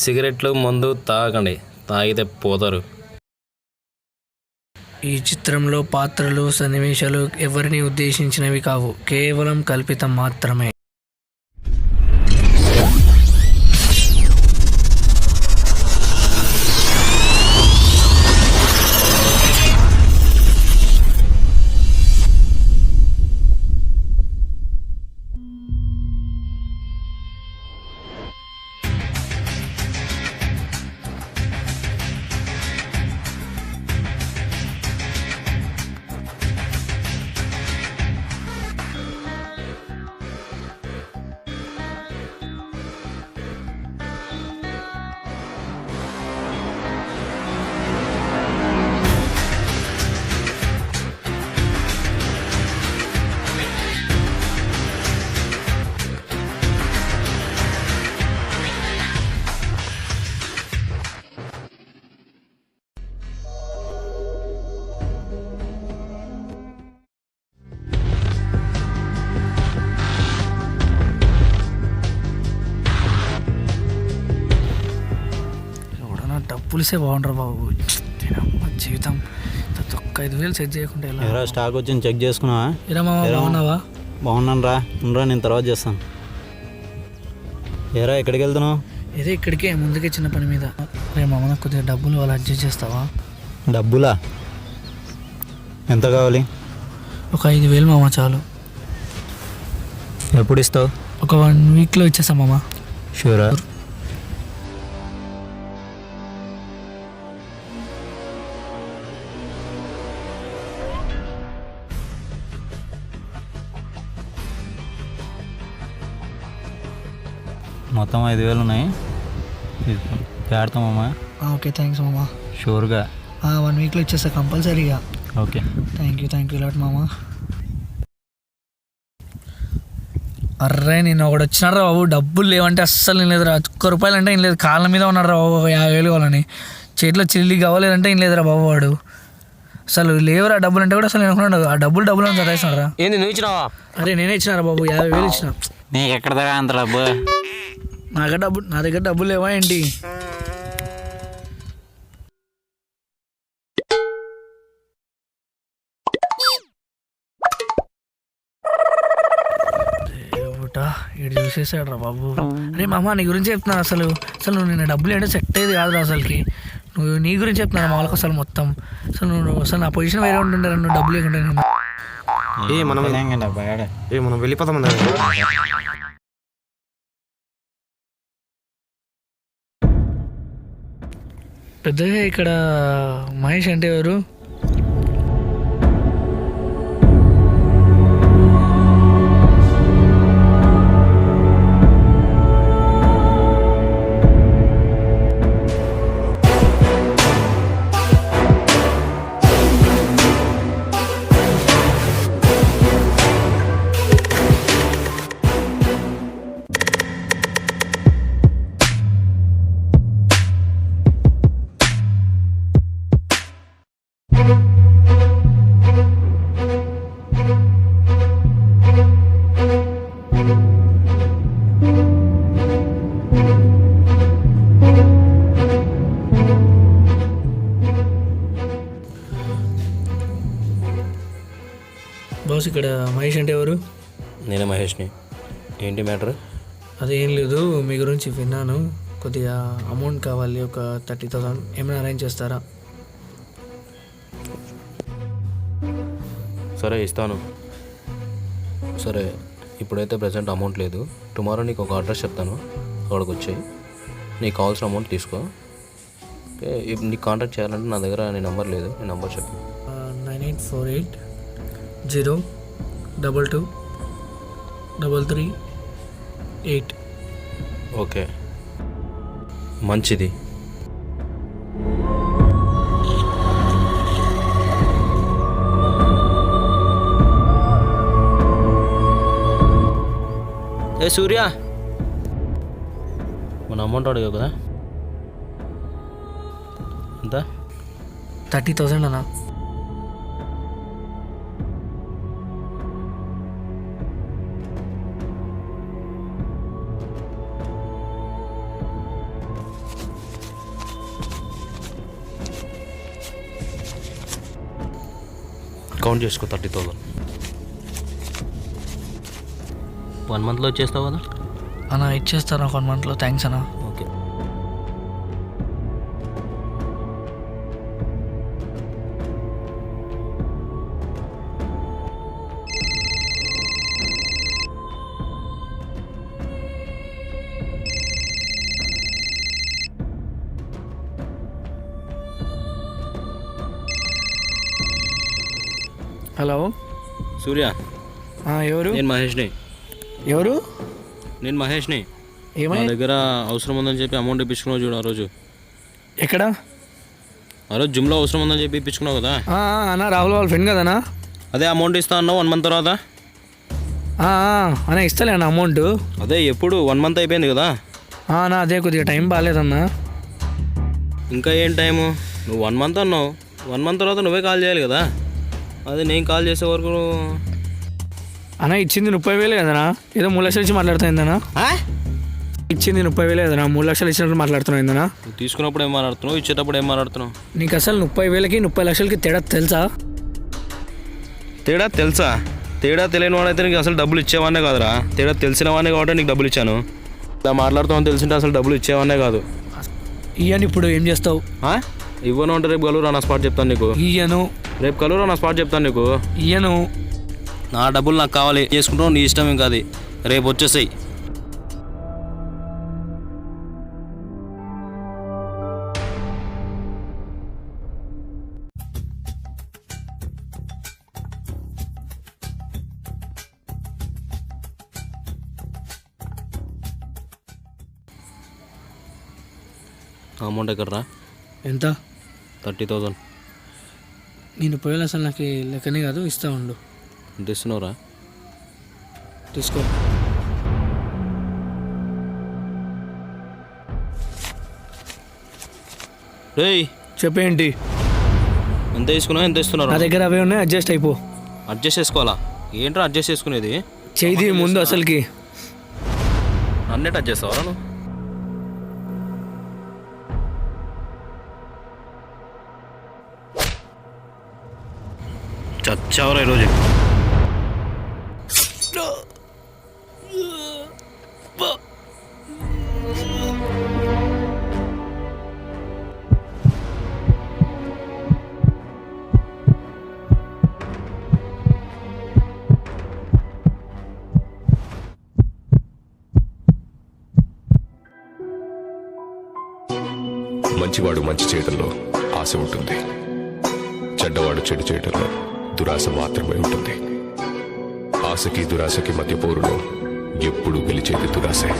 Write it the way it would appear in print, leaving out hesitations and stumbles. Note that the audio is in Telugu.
సిగరెట్లు మందు తాగండి, తాగితే పోతారు. ఈ చిత్రంలో పాత్రలు సన్నివేశాలు ఎవరిని ఉద్దేశించినవి కావు, కేవలం కల్పితం మాత్రమే. డబ్బులుసే బాగుంటారు బాబు, జీవితం ఒక్క 5,000 సెట్ చేయకుండా ఎలా స్టాక్ వచ్చింది చెక్ చేసుకున్నావా? ఇలా మామ బాగున్నావా? బాగున్నాను రా, ఉండరా నేను తర్వాత చేస్తాను. ఏరా ఎక్కడికి వెళ్తున్నావు? ఏదో ఇక్కడికే ముందుకే చిన్న పని మీద. రే మామ నాకు కొద్దిగా డబ్బులు వాళ్ళు అడ్జస్ట్ చేస్తావా? డబ్బులా? ఎంత కావాలి? ఒక 5,000 మామ చాలు. ఎప్పుడు ఇస్తావు? ఒక 1 వీక్లో ఇచ్చేస్తాం మామ. షూరా? మొత్తం 5,000 ఉన్నాయి, చేడతామమ్మా. ఓకే థ్యాంక్స్ మామ. షూర్గా? 1 వీక్లో ఇచ్చేస్తా కంపల్సరీగా. ఓకే థ్యాంక్ యూ లాట్ మామ. అర్రే నేను ఒకటి వచ్చినాడు రా బాబు, డబ్బులు లేవంటే అస్సలు నేను లేదురా. ₹1 అంటే ఏం లేదు, కాళ్ళ మీద ఉన్నాడు రా బాబు. 50,000 కావాలని, చేతిలో చిల్లి కావాలేదంటే ఏం లేదురా బాబు. వాడు అసలు లేవురా డబ్బులు అంటే కూడా అసలు నేను అనుకున్నాడు ఆ డబ్బులు అని చదివేసినాడు రా. ఏంది నువ్వు ఇచ్చినావా? అరే నేనే ఇచ్చినారా బాబు, 50,000 ఇచ్చిన. నీకు ఎక్కడ దగ్గర అంత డబ్బు? నా దగ్గర డబ్బులు లేవా ఏంటి? ఇటు చూసేసాడు రా బాబు. అరే మామ నీ గురించి చెప్తున్నా, అసలు నువ్వు నేను డబ్బులు ఏంటో సెట్ అయ్యేది కాదు అసలుకి. నువ్వు నీ గురించి చెప్తున్నా మా వాళ్ళకి అసలు మొత్తం. అసలు నా పొజిషన్ వేరే ఉంటుండే, నువ్వు డబ్బులు లేకుంటే. మనం వెళ్ళిపోతాం. పెద్దగా ఇక్కడ మహేష్ అంటే ఎవరు? బాస్ ఇక్కడ మహేష్ అంటే ఎవరు? నేనే మహేష్ని. ఏంటి మ్యాటర్? అదేం లేదు, మీ గురించి విన్నాను. కొద్దిగా అమౌంట్ కావాలి, ఒక 30,000 ఏమైనా అరేంజ్ చేస్తారా? సరే ఇస్తాను. సరే ఇప్పుడైతే ప్రజెంట్ అమౌంట్ లేదు. టుమారో నీకు ఒక అడ్రస్ చెప్తాను, అక్కడికి వచ్చాయి నీకు కావాల్సిన అమౌంట్ తీసుకో. ఓకే, నీకు కాంటాక్ట్ చేయాలంటే నా దగ్గర నీ నెంబర్ లేదు, నీ నెంబర్ చెప్పు. 9848 022 338. ఓకే మంచిది. ఏ సూర్య, మన అమౌంట్ అడిగావు కదా, ఎంత? 30,000 అన్నా. కౌంట్ చేసుకో 30,000. 1 మంత్లో వచ్చేస్తావు కదా? అన్న ఇచ్చేస్తాను 1 మంత్లో. థ్యాంక్స్ అన్న. ఓకే. హలో సూర్య, ఎవరు? నేను మహేష్ని. ఎవరు? నేను మహేష్ని. నా ఏమైంది? దగ్గర అవసరం ఉందని చెప్పి అమౌంట్ ఇప్పించుకున్నావు చూడు. ఆ రోజు ఎక్కడ? జిమ్లో అవసరం ఉందని చెప్పి ఇప్పించుకున్నావు కదా. అన్న రాహుల్ వాళ్ళ ఫ్రెండ్ కదనా? అదే అమౌంట్ ఇస్తా అన్నావు 1 మంత్ తర్వాత. అన్న ఇస్తలే అన్న అమౌంట్. అదే ఎప్పుడు 1 మంత్ అయిపోయింది కదా. అన్న అదే కొద్దిగా టైం బాగాలేదన్నా. ఇంకా ఏం టైము? నువ్వు 1 మంత్ అన్నావు. 1 మంత్ తర్వాత నువ్వే కాల్ చేయాలి కదా. అదే నేను కాల్ చేసే వరకు అన్న ఇచ్చింది 30,000 కదనా? ఏదో 3 లక్షలు ఇచ్చి మాట్లాడుతాయిందనా? ఇచ్చింది 30,000 కదనా? 3 లక్షలు ఇచ్చినట్టు మాట్లాడుతున్నాయిందనా? నువ్వు తీసుకున్నప్పుడు ఏం మాట్లాడుతున్నావు, ఇచ్చేటప్పుడు ఏం మాట్లాడుతున్నావు? నీకు అసలు 30,000కి 30 లక్షలకి తేడా తెలుసా? తేడా తెలుసా? తేడా తెలియని వాడైతే నీకు అసలు డబ్బులు ఇచ్చేవాడినే కాదురా. తేడా తెలిసిన వాడినే కాబట్టి నీకు డబ్బులు ఇచ్చాను. ఇలా మాట్లాడుతామని తెలిసింటే అసలు డబ్బులు ఇచ్చేవాడినే కాదు. ఇయ్యను. ఇప్పుడు ఏం చేస్తావు? ఇవ్వను అంటే రేపు కలువురా నా స్పాట్ చెప్తాను నీకు. ఇయ్యను. రేపు కలువురా నా స్పాట్ చెప్తాను నీకు. ఇయ్యను. నా డబ్బులు నాకు కావాలి. చేసుకుంటావు నీ ఇష్టం. ఇంకా అది రేపు వచ్చేసాయి. అమౌంట్ ఎక్కడరా? ఎంత? 30,000. నేను పోయేలా అసలు నాకు లెక్కనే కాదు. ఇస్తా ఉండు. ఎంత ఇస్తున్నావురా? తీసుకో. రేయ్ చెప్పేంటి? ఎంత తీసుకున్నావు, ఎంత ఇస్తున్నారు? నా దగ్గర అవే ఉన్నాయి. అడ్జస్ట్ అయిపో. అడ్జస్ట్ చేసుకోవాలా? ఏంట్రా అడ్జస్ట్ చేసుకునేది? చేయి ముందు అసలుకి. అన్నిటి అడ్జస్ట్ చేస్తావా నువ్వు? చచ్చావరా ఈరోజు. మంచివాడు మంచి చేయడంలో ఆశ ఉంటుంది, చెడ్డవాడు చెడు చేయడంలో దురాశ మాత్రమే ఉంటుంది. ఆశకి దురాశకి మధ్య పోరులో ఎప్పుడు గెలిచేది దురాశే.